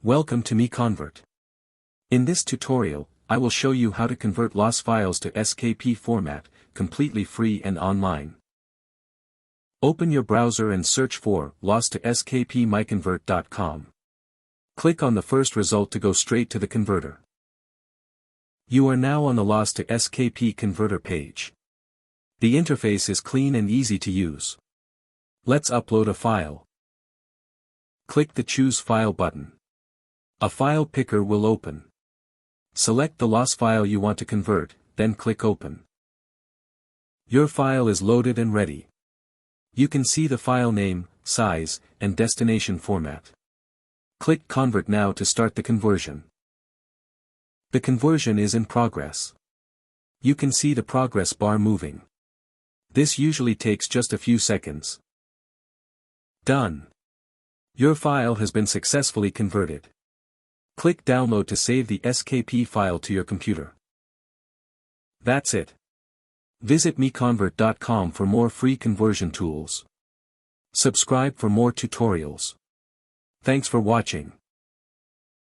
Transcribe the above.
Welcome to MiConvert. In this tutorial, I will show you how to convert loss files to SKP format, completely free and online. Open your browser and search for loss to SKP MiConvert.com. Click on the first result to go straight to the converter. You are now on the loss to SKP converter page. The interface is clean and easy to use. Let's upload a file. Click the Choose File button. A file picker will open. Select the loss file you want to convert, then click Open. Your file is loaded and ready. You can see the file name, size, and destination format. Click Convert now to start the conversion. The conversion is in progress. You can see the progress bar moving. This usually takes just a few seconds. Done. Your file has been successfully converted. Click Download to save the SKP file to your computer. That's it. Visit MiConvert.com for more free conversion tools. Subscribe for more tutorials. Thanks for watching.